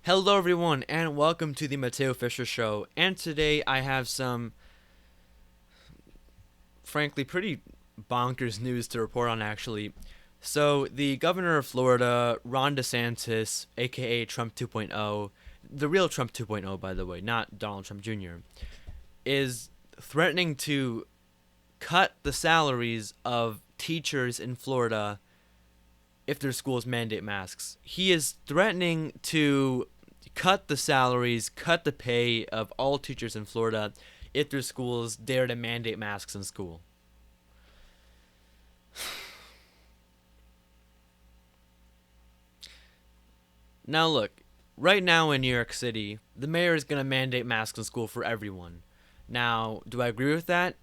Hello, everyone, and welcome to the Mateo Fisher Show. And today I have some, frankly, pretty bonkers news to report on, actually. So, the governor of Florida, Ron DeSantis, aka Trump 2.0, the real Trump 2.0, by the way, not Donald Trump Jr., is threatening to cut the salaries of teachers in Florida if their schools mandate masks. He is threatening to cut the salaries, cut the pay of all teachers in Florida if their schools dare to mandate masks in school. Now, look, right now in New York City, the mayor is going to mandate masks in school for everyone. Now, do I agree with that?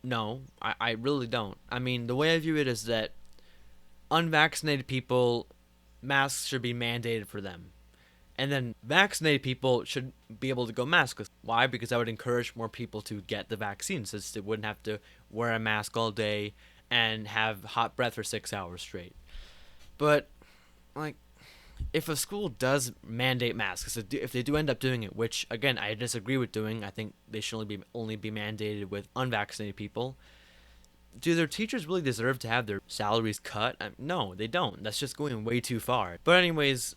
No, I really don't. I mean, the way I view it is that unvaccinated people, masks should be mandated for them. And then vaccinated people should be able to go maskless. Why? Because that would encourage more people to get the vaccine, since they wouldn't have to wear a mask all day and have hot breath for 6 hours straight. But, like, if a school does mandate masks, if they do end up doing it, which again I disagree with doing, I think they should only be mandated with unvaccinated people. Do their teachers really deserve to have their salaries cut? No, they don't. That's just going way too far. But anyways,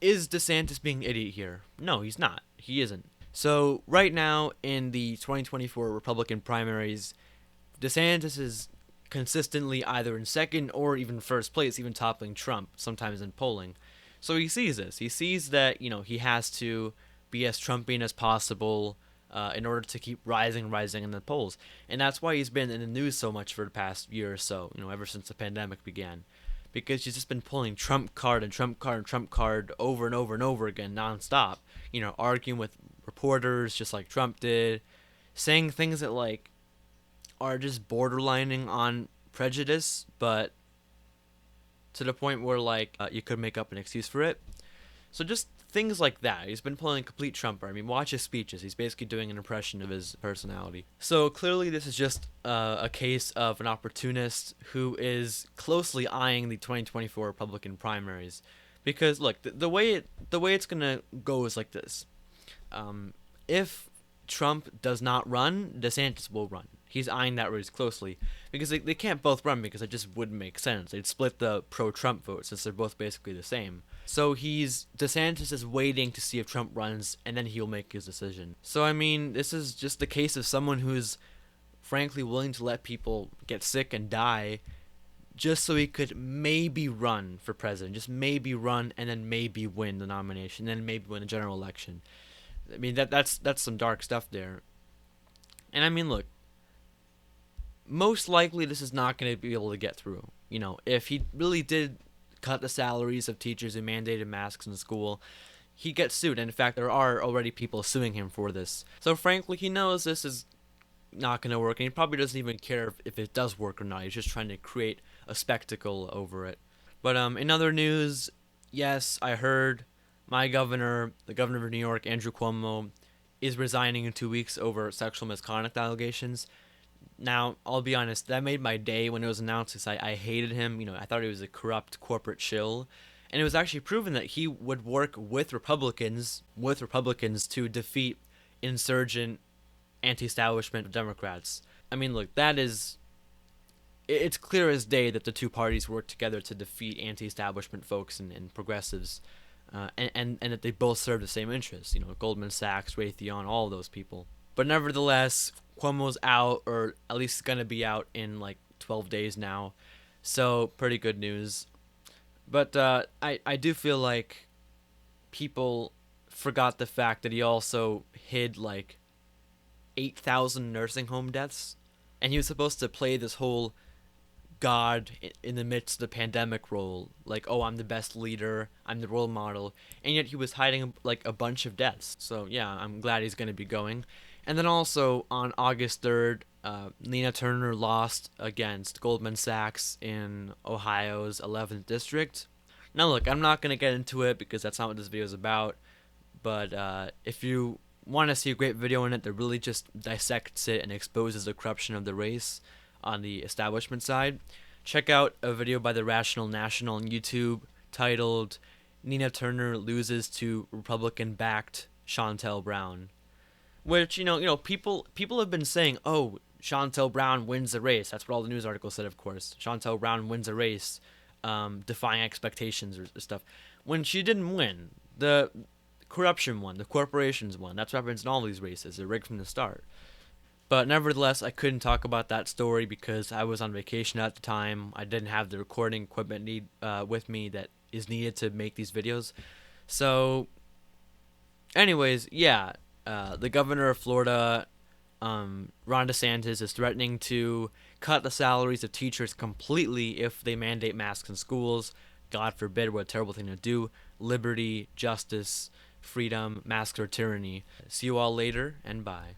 is DeSantis being an idiot here? No, he's not. He isn't. So right now in the 2024 Republican primaries, DeSantis is consistently either in second or even first place, even toppling Trump sometimes in polling. So he sees this. He sees that he has to be as Trumpian as possible in order to keep rising in the polls, and that's why he's been in the news so much for the past year or so. Ever since the pandemic began, because he's just been pulling Trump card and Trump card and Trump card over and over and over again nonstop. Arguing with reporters just like Trump did, saying things that are just borderlining on prejudice, but to the point where you could make up an excuse for it. So just things like that. He's been pulling a complete Trumper. I mean, watch his speeches. He's basically doing an impression of his personality. So clearly, this is just a case of an opportunist who is closely eyeing the 2024 Republican primaries. Because look, the way it's gonna go is like this. If Trump does not run, DeSantis will run. He's eyeing that race closely because they can't both run, because it just wouldn't make sense. They'd split the pro-Trump vote since they're both basically the same. So DeSantis is waiting to see if Trump runs, and then he'll make his decision. So I mean, this is just the case of someone who's frankly willing to let people get sick and die just so he could maybe run for president, just maybe run and then maybe win the nomination, then maybe win the general election. I mean, that's some dark stuff there. And I mean, look, most likely this is not going to be able to get through. If he really did cut the salaries of teachers who mandated masks in school, he gets sued. And in fact, there are already people suing him for this. So frankly, he knows this is not going to work, and he probably doesn't even care if it does work or not. He's just trying to create a spectacle over it. But in other news, yes, I heard my governor, the governor of New York, Andrew Cuomo, is resigning in 2 weeks over sexual misconduct allegations. Now, I'll be honest, that made my day when it was announced, because I hated him. I thought he was a corrupt corporate shill. And it was actually proven that he would work with Republicans to defeat insurgent anti-establishment Democrats. I mean, look, it's clear as day that the two parties work together to defeat anti-establishment folks and progressives, and that they both serve the same interests. Goldman Sachs, Raytheon, all of those people. But nevertheless, Cuomo's out, or at least going to be out in 12 days now. So, pretty good news. But I do feel like people forgot the fact that he also hid 8,000 nursing home deaths. And he was supposed to play this whole God in the midst of the pandemic role. Oh, I'm the best leader, I'm the role model. And yet he was hiding a bunch of deaths. So, yeah, I'm glad he's going to be going. And then also on August 3rd, Nina Turner lost against Goldman Sachs in Ohio's 11th district. Now look, I'm not going to get into it because that's not what this video is about. But if you want to see a great video in it that really just dissects it and exposes the corruption of the race on the establishment side, check out a video by the Rational National on YouTube titled Nina Turner loses to Republican-backed Chantel Brown, which people have been saying, oh, Chantel Brown wins the race. That's what all the news articles said, of course. Chantel Brown wins a race, defying expectations or stuff. When she didn't win, the corruption won, the corporations won. That's what happens in all these races. They're rigged from the start. But nevertheless, I couldn't talk about that story because I was on vacation at the time. I didn't have the recording equipment with me that is needed to make these videos. So, anyways, yeah, the governor of Florida, Ron DeSantis, is threatening to cut the salaries of teachers completely if they mandate masks in schools. God forbid, what a terrible thing to do. Liberty, justice, freedom, masks are tyranny. See you all later, and bye.